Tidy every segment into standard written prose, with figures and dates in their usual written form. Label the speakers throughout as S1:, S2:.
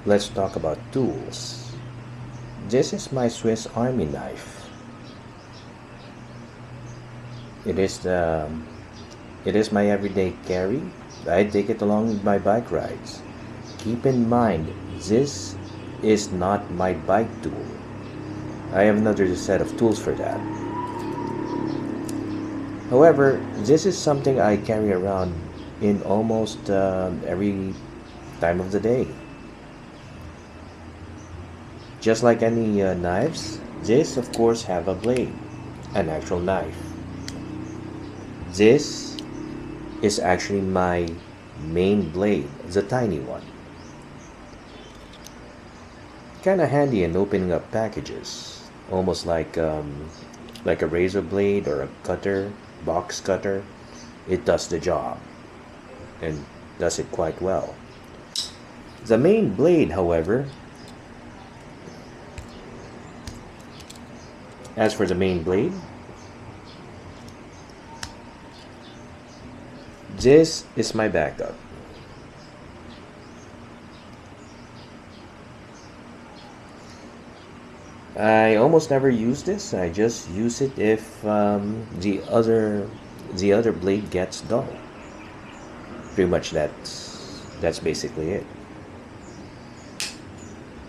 S1: let's talk about tools. This is my Swiss Army knife. It is the it is my everyday carry. I take it along with my bike rides. Keep in mind, this is not my bike tool. I have another set of tools for that. However, this is something I carry around in almost every time of the day. Just like any knives, this of course have a blade, an actual knife. This is actually my main blade, the tiny one. Kinda handy in opening up packages, almost like a razor blade or a cutter, box cutter. It does the job and does it quite well. The main blade, however, as for the main blade, this is my backup. I almost never use this. I just use it if the other blade gets dull. Pretty much that's basically it.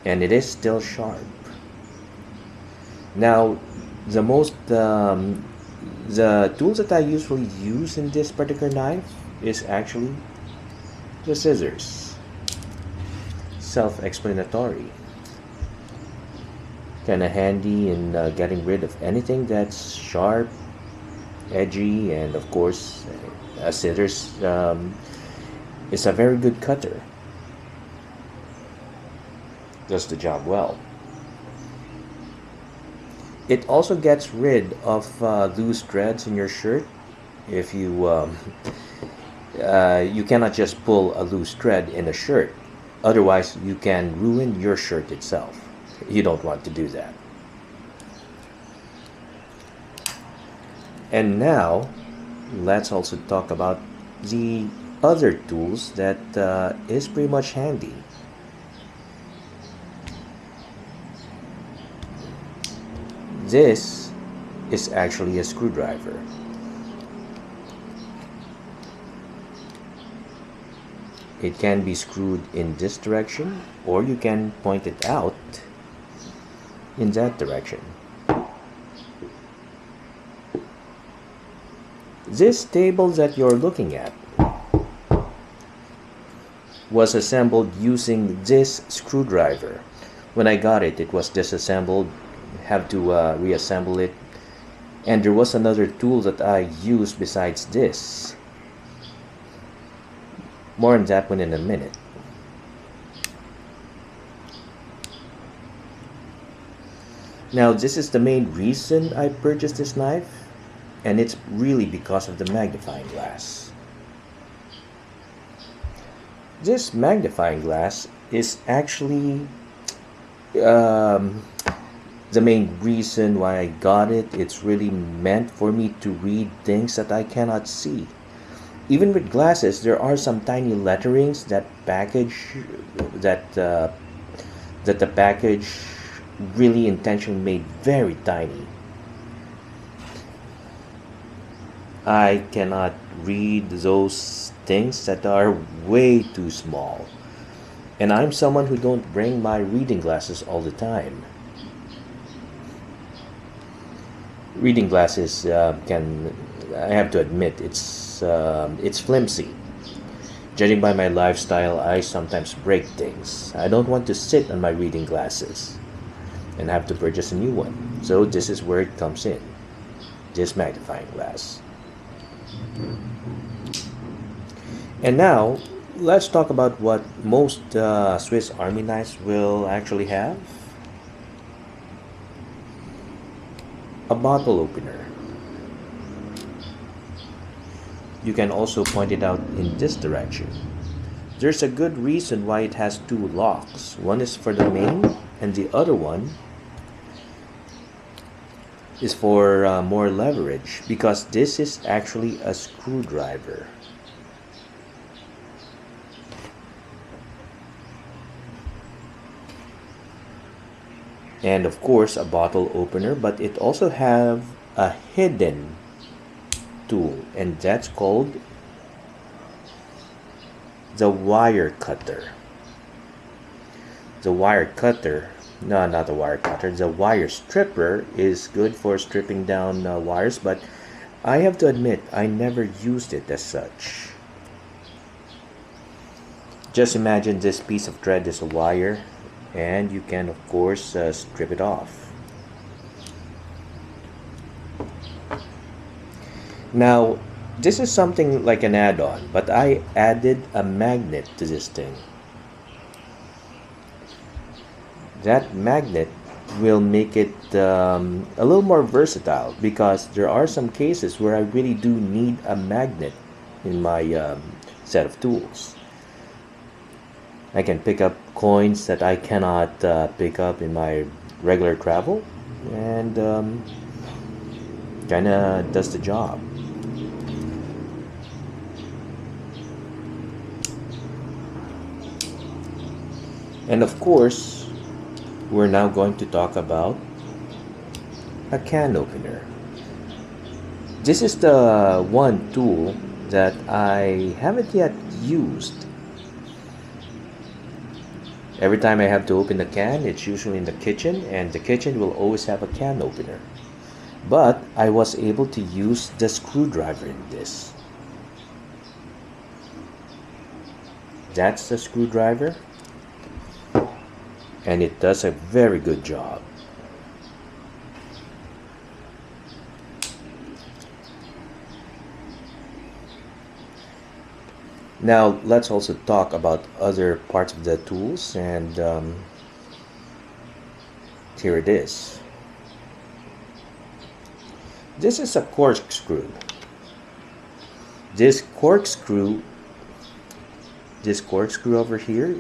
S1: And it is still sharp. Now, the tools that I usually use in this particular knife is actually the scissors. Self-explanatory. Kind of handy in getting rid of anything that's sharp, edgy, and of course, a scissors is a very good cutter. Does the job well. It also gets rid of loose threads in your shirt. If you cannot just pull a loose thread in a shirt, otherwise you can ruin your shirt itself. You don't want to do that. And now, let's also talk about the other tools that is pretty much handy. This is actually a screwdriver. It can be screwed in this direction, or you can point it out in that direction. This table that you're looking at was assembled using this screwdriver. When I got it, it was disassembled, have to reassemble it, and there was another tool that I used besides this. More on that one in a minute. Now, this is the main reason I purchased this knife, and it's really because of the magnifying glass. This magnifying glass is actually the main reason why I got it. It's really meant for me to read things that I cannot see. Even with glasses, there are some tiny letterings that the package really intentionally made very tiny. I cannot read those things that are way too small. And I'm someone who don't bring my reading glasses all the time. Reading glasses I have to admit, it's flimsy. Judging by my lifestyle, I sometimes break things. I don't want to sit on my reading glasses and have to purchase a new one. So this is where it comes in. This magnifying glass. And now, let's talk about what most Swiss Army knives will actually have. A bottle opener. You can also point it out in this direction. There's a good reason why it has two locks. One is for the main, and the other one is for more leverage, because this is actually a screwdriver. and of course a bottle opener, but it also have a hidden tool, and that's called the wire cutter. The wire cutter, no, not the wire cutter, the wire stripper is good for stripping down wires, but I have to admit I never used it as such. Just imagine this piece of thread is a wire, and you can of course strip it off. Now, this is something like an add-on, but I added a magnet to this thing. That magnet will make it a little more versatile, because there are some cases where I really do need a magnet in my set of tools. I can pick up coins that I cannot pick up in my regular travel, and kind of does the job. And of course, we're now going to talk about a can opener. This is the one tool that I haven't yet used. Every time I have to open a can, it's usually in the kitchen, and the kitchen will always have a can opener. But I was able to use the screwdriver in this. That's the screwdriver, and it does a very good job. Now let's also talk about other parts of the tools, and here it is. This is a corkscrew. This corkscrew over here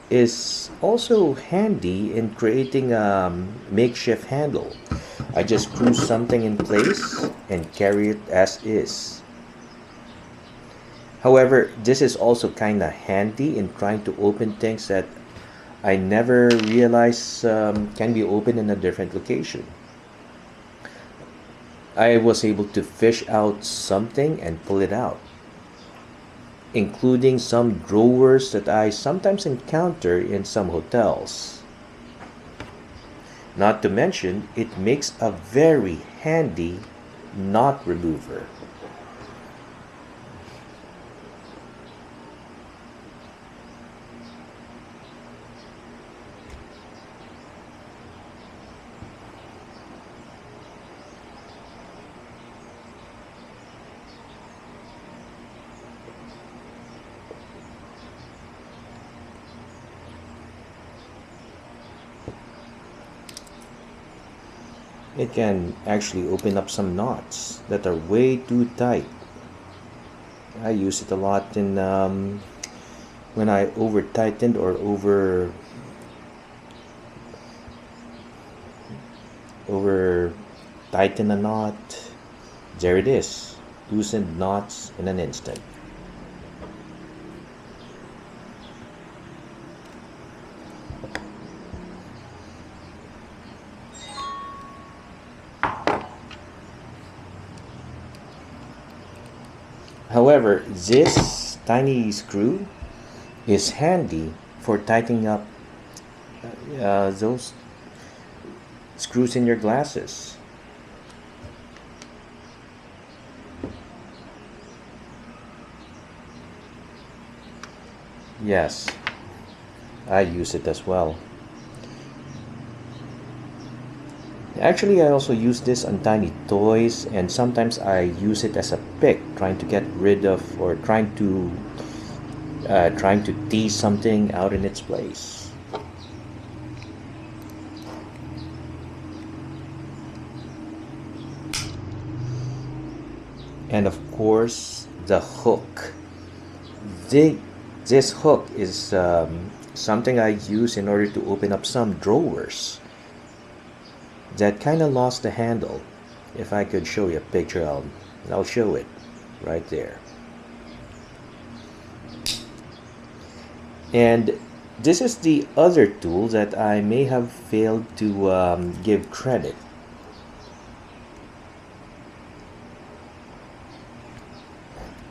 S1: is also handy in creating a makeshift handle. I just screw something in place and carry it as is. However, this is also kind of handy in trying to open things that I never realized can be opened in a different location. I was able to fish out something and pull it out, including some drawers that I sometimes encounter in some hotels. Not to mention, it makes a very handy knot remover. It can actually open up some knots that are way too tight. I use it a lot in when I over tightened or over tighten a knot. There it is, loosened knots in an instant. However, this tiny screw is handy for tightening up those screws in your glasses. Yes, I use it as well. Actually, I also use this on tiny toys, and sometimes I use it as a pick, trying to get rid of or trying to tease something out in its place. And of course, the hook. This hook is something I use in order to open up some drawers that kind of lost the handle. If I could show you a picture, I'll show it right there. And This is the other tool that I may have failed to give credit.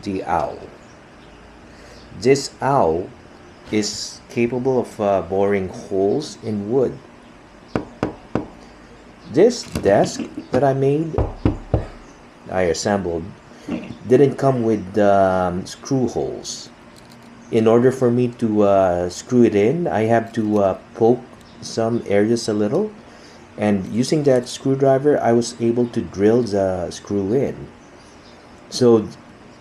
S1: The owl. This owl is capable of boring holes in wood. This desk that I assembled, didn't come with screw holes. In order for me to screw it in, I have to poke some areas a little, and using that screwdriver, I was able to drill the screw in. So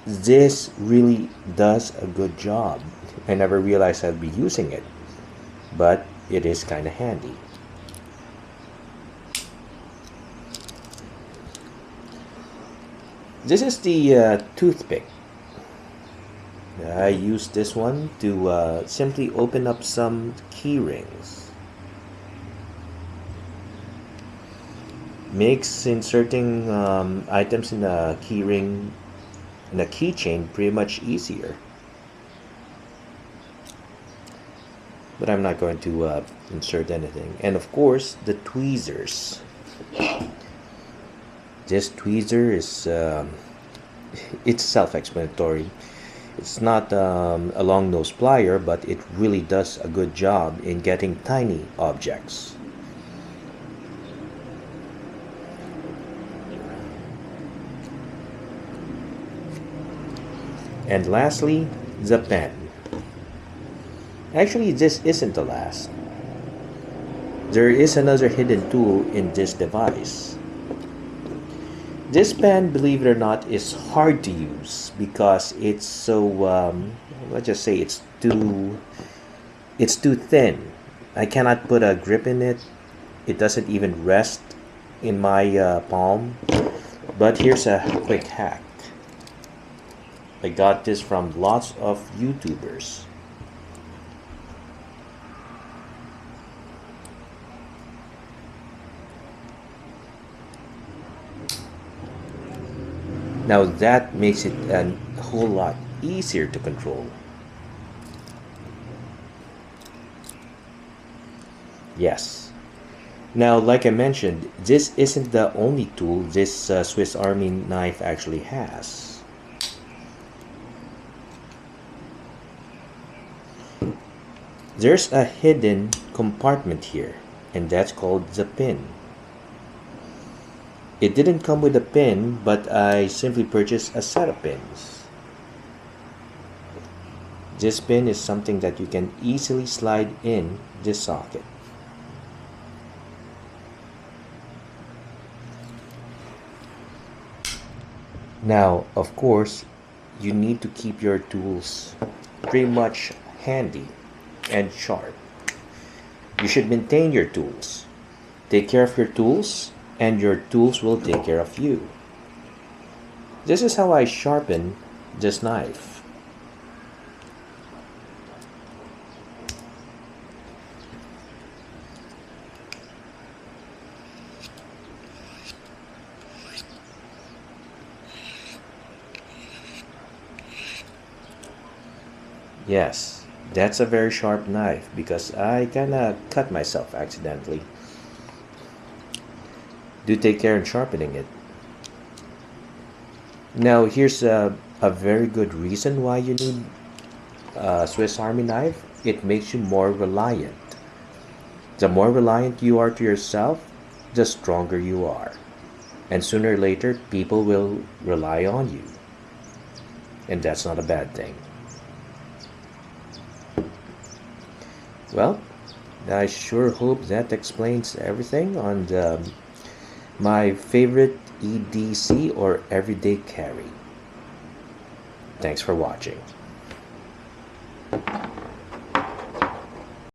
S1: this really does a good job. I never realized I'd be using it, but it is kind of handy. This is the toothpick. I use this one to simply open up some key rings. Makes inserting items in a key ring in a keychain pretty much easier. But I'm not going to insert anything. And of course, the tweezers. This tweezer is it's self-explanatory. It's not a long nose plier, but it really does a good job in getting tiny objects. And lastly, the pen. Actually, this isn't the last. There is another hidden tool in this device. This pen, believe it or not, is hard to use because it's so, let's just say it's too thin. I cannot put a grip in it. It doesn't even rest in my palm. But here's a quick hack. I got this from lots of YouTubers. Now that makes it a whole lot easier to control. Yes. Now, like I mentioned, this isn't the only tool this Swiss Army knife actually has. There's a hidden compartment here, and that's called the pin. It didn't come with a pin, but I simply purchased a set of pins. This pin is something that you can easily slide in this socket. Now, of course, you need to keep your tools pretty much handy and sharp. You should maintain your tools. Take care of your tools, and your tools will take care of you. This is how I sharpen this knife. Yes, that's a very sharp knife because I kinda cut myself accidentally. Do take care in sharpening it. Now here's a very good reason why you need a Swiss Army knife. It makes you more reliant. The more reliant you are to yourself, the stronger you are. And sooner or later, people will rely on you. And that's not a bad thing. Well, I sure hope that explains everything on my favorite EDC or everyday carry. Thanks for watching.